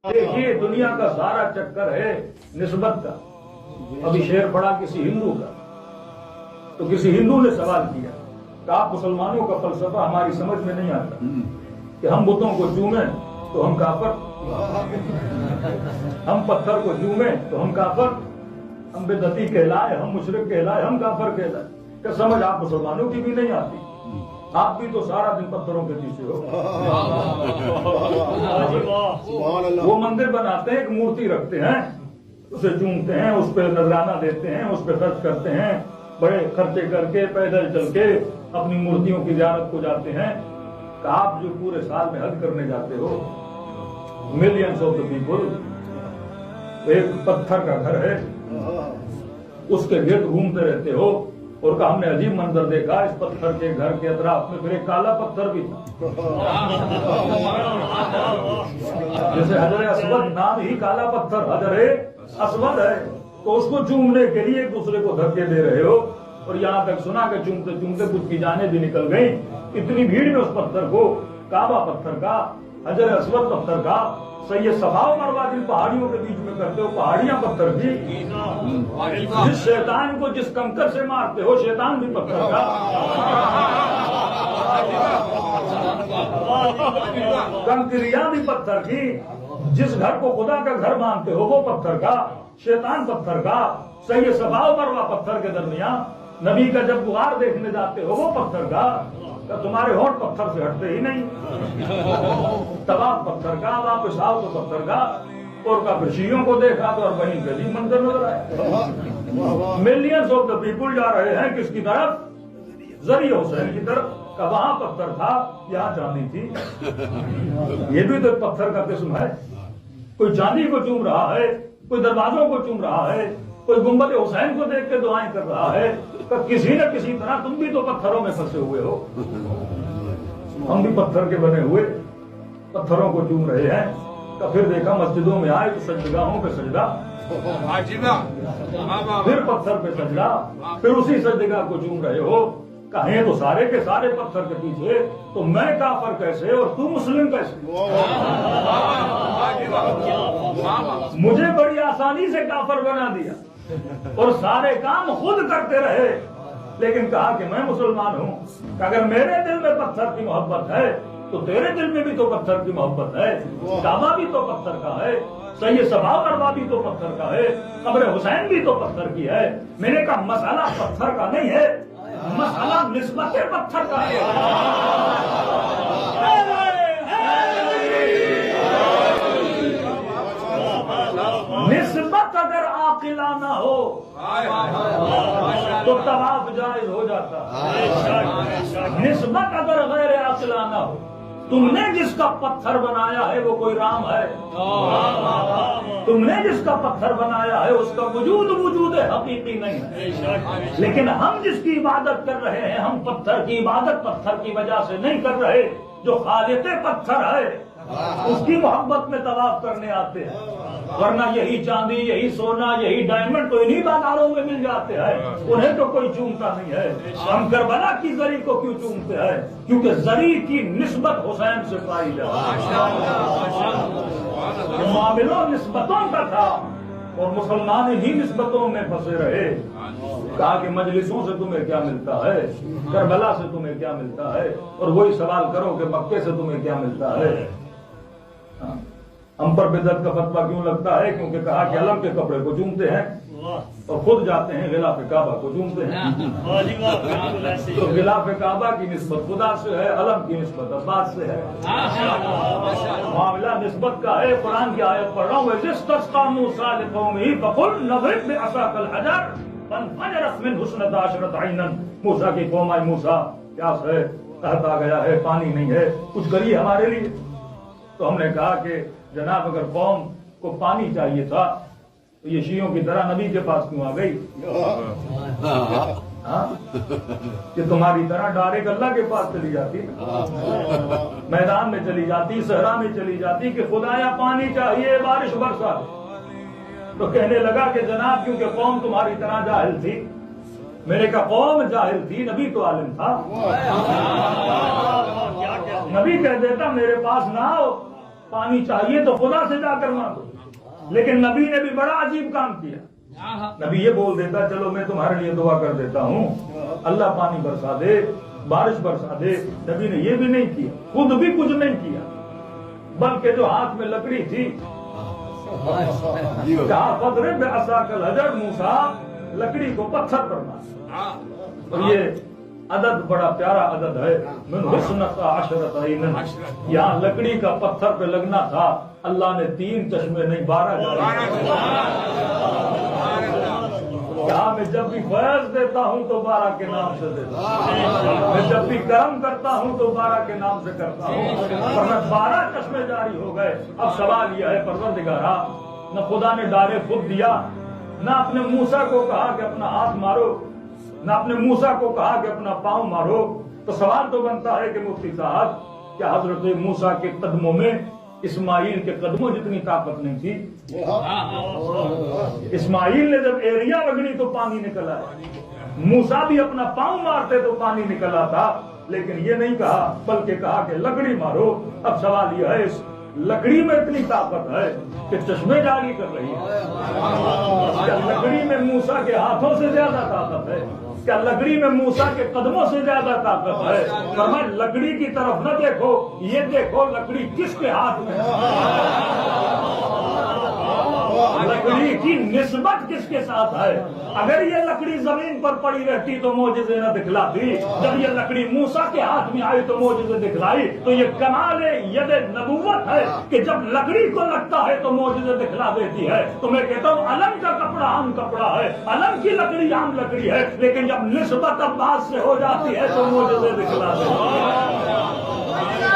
देखिए दुनिया का सारा चक्कर है निस्बत का। अभी शेर पड़ा किसी हिंदू का, तो किसी हिंदू ने सवाल किया कि आप मुसलमानों का फलसफा हमारी समझ में नहीं आता कि हम बुतों को चूमें तो हम काफर, हम पत्थर को चूमें तो हम काफर, हम बेदती कहलाए, हम मुशरिक कहलाए, हम काफर कहलाए। क्या समझ आप मुसलमानों की भी नहीं आती? आप भी तो सारा दिन पत्थरों के पीछे हो। वो मंदिर बनाते हैं, एक मूर्ति रखते हैं, उसे चूमते हैं, उस पर नजराना देते हैं, उस पर खर्च करते हैं, बड़े खर्चे करके पैदल चल के अपनी मूर्तियों की ज़ियारत को जाते हैं। तो आप जो पूरे साल में हज करने जाते हो, मिलियंस ऑफ द पीपल, एक पत्थर का घर है, उसके गेट घूमते रहते हो और कहा हमने अजीब मंजर देखा, इस पत्थर के घर के अतराफ में फिर एक काला पत्थर भी था। जैसे हजर असवद नाम ही काला पत्थर हजर असवद है, तो उसको चूमने के लिए एक दूसरे को धक्के दे रहे हो। और यहाँ तक सुना कि चूमते चूमते कुछ की जाने भी निकल गई। इतनी भीड़ में उस पत्थर को, काबा पत्थर का, हजर असवद पत्थर का, सैयद सफा और मरवा जिन पहाड़ियों के बीच में करते हो, पहाड़ियां पत्थर की, जिस शैतान को जिस कंकर से मारते हो, शैतान भी पत्थर का, कंकरियां भी पत्थर की, जिस घर को खुदा का घर मानते हो वो पत्थर का, शैतान पत्थर का, सैयद सफा और मरवा पत्थर के दरमियान नबी का जब गुहार देखने जाते हो वो पत्थर का, तो तुम्हारे होंठ पत्थर से हटते ही नहीं। तवाफ पत्थर का, वापस आओ तो पत्थर का, और का शियों को देखा तो और वहीं गली मंदिर नजर आए। मिलियंस ऑफ द पीपल जा रहे हैं किसकी तरफ? जरी हुसैन की तरफ। का वहां पत्थर था, यहाँ चांदी थी। ये भी तो पत्थर का किस्म है। कोई चांदी को चूम रहा है, कोई दरवाजों को चूम रहा है, कोई गुंबद हुसैन को देख के दुआएं कर रहा है। तो किसी न किसी तरह तुम भी तो पत्थरों में फंसे हुए हो, हम भी पत्थर के बने हुए पत्थरों को चूम रहे हैं। तो फिर देखा मस्जिदों में आए तो सजदाहों पे सजदा, फिर पत्थर पे सजदा, फिर उसी सजदा को चूम रहे हो। कहें तो सारे के सारे पत्थर के पीछे, तो मैं काफर कैसे और तू मुस्लिम कैसे? मुझे बड़ी आसानी से काफर बना दिया और सारे काम खुद करते रहे, लेकिन कहा कि मैं मुसलमान हूँ। अगर मेरे दिल में पत्थर की मोहब्बत है तो तेरे दिल में भी तो पत्थर की मोहब्बत है। काबा भी तो पत्थर का है, सैयद सफा मरवा भी तो पत्थर का है, कब्र हुसैन भी तो पत्थर की है। मैंने कहा मसाला पत्थर का नहीं है, मसाला निस्बत पत्थर का है। निस्बत अगर आकिलाना हो तो तवाफ जायज हो जाता। निस्बत अगर गैर आकिलाना हो, तुमने जिसका पत्थर बनाया है वो कोई राम है, तुमने जिसका पत्थर बनाया है उसका वजूद हकीकी नहीं है। लेकिन हम जिसकी इबादत कर रहे हैं, हम पत्थर की इबादत पत्थर की वजह से नहीं कर रहे। जो खालिक़े पत्थर है उसकी मोहब्बत में तवाफ करने आते हैं, वरना यही चांदी, यही सोना, यही डायमंड तो इन्हीं बाजारों में मिल जाते हैं, उन्हें तो कोई चूमता नहीं है। हम करबला की जरी को क्यों चूमते हैं? क्योंकि जरी की निस्बत हुसैन से पाई जाती है। मामला निस्बतों का था और मुसलमान ही निस्बतों में फंसे रहे। कहा कि मजलिसों से तुम्हें क्या मिलता है, करबला से तुम्हें क्या मिलता है, और वही सवाल करो कि मक्के से तुम्हें क्या मिलता है। हम पर बिदअत का फतवा क्यों लगता है? क्योंकि कहा कि अलम के कपड़े को चूमते हैं और खुद जाते हैं गिलाफ काबा को चूमते हैं। तो गिलाफ काबा की निस्बत खुदा से है, अलम की निस्बत अब्बास से है। मामला निस्बत का है। कुरान की आयत पढ़ रहा हूँ, मूसा की कौम आई, मूसा प्यास है, कहता गया है, पानी नहीं है, कुछ करिए हमारे लिए। तो हमने कहा कि जनाब अगर कौम को पानी चाहिए था तो ये शियों की तरह नबी के पास क्यों आ गई? कि तुम्हारी तरह डायरेक्ट अल्लाह के पास चली जाती, मैदान में चली जाती, सहरा में चली जाती कि खुदाया पानी चाहिए, बारिश बरसा। तो कहने लगा कि जनाब क्योंकि कौम तुम्हारी तरह जाहिल थी। मेरे का कौम जाहिल थी, नबी तो आलिम था। नबी कह देता मेरे पास ना आओ, پانی چاہیے تو خدا سے جا کر مانگو. لیکن نبی نے بھی بڑا عجیب کام کیا. نبی یہ بول دیتا چلو میں تمہارے لیے دعا کر دیتا ہوں, اللہ پانی برسا دے, بارش برسا دے. نبی نے یہ بھی نہیں کیا, خود بھی کچھ نہیں کیا, بلکہ جو ہاتھ میں لکڑی تھی کہا فضرب بعصاک الحجر, موسیٰ لکڑی کو پتھر پر مار. اور یہ عدد بڑا پیارا عدد ہے, من حسنۃ عشرۃ عینا. یہاں لکڑی کا پتھر پہ لگنا تھا, اللہ نے 3 چشمے نہیں 12 جاری. کہا میں جب بھی فیض دیتا ہوں تو 12 کے نام سے دیتا ہوں, میں جب بھی کرم کرتا ہوں تو 12 کے نام سے کرتا ہوں. ورنہ 12 چشمے جاری ہو گئے. اب سوال یہ ہے پروردگارا, نہ خدا نے ڈارے خود دیا, نہ اپنے موسیٰ کو کہا کہ اپنا ہاتھ مارو, نہ اپنے موسیٰ کو کہا کہ اپنا پاؤں مارو. تو سوال تو بنتا ہے کہ مفتی صاحب کیا حضرت موسیٰ کے قدموں میں اسماعیل کے قدموں جتنی طاقت نہیں تھی؟ اسماعیل نے جب ایریا رگڑی تو پانی نکلا ہے, موسیٰ بھی اپنا پاؤں مارتے تو پانی نکلا تھا. لیکن یہ نہیں کہا, بلکہ کہا کہ لکڑی مارو. اب سوال یہ ہے اس لکڑی میں اتنی طاقت ہے کہ چشمے جاری کر رہی ہے. کیا لکڑی میں موسیٰ کے ہاتھوں سے زیادہ طاقت ہے؟ کیا لکڑی میں موسیٰ کے قدموں سے زیادہ طاقت ہے؟ فرمایا لکڑی کی طرف نہ دیکھو, یہ دیکھو لکڑی کس کے ہاتھ میں ہے, لکڑی کی نسبت کس کے ساتھ ہے. اگر یہ لکڑی زمین پر پڑی رہتی تو معجزے نہ دکھلاتی, جب یہ لکڑی موسیٰ کے ہاتھ میں آئی تو معجزے دکھلائی. تو یہ کمال ید نبوت ہے کہ جب لکڑی کو لگتا ہے تو معجزے دکھلا دیتی ہے. تو میں کہتا ہوں علم کا کپڑا عام کپڑا ہے, علم کی لکڑی عام لکڑی ہے, لیکن جب نسبت عباس سے ہو جاتی ہے تو معجزے دکھلا دیتی ہے.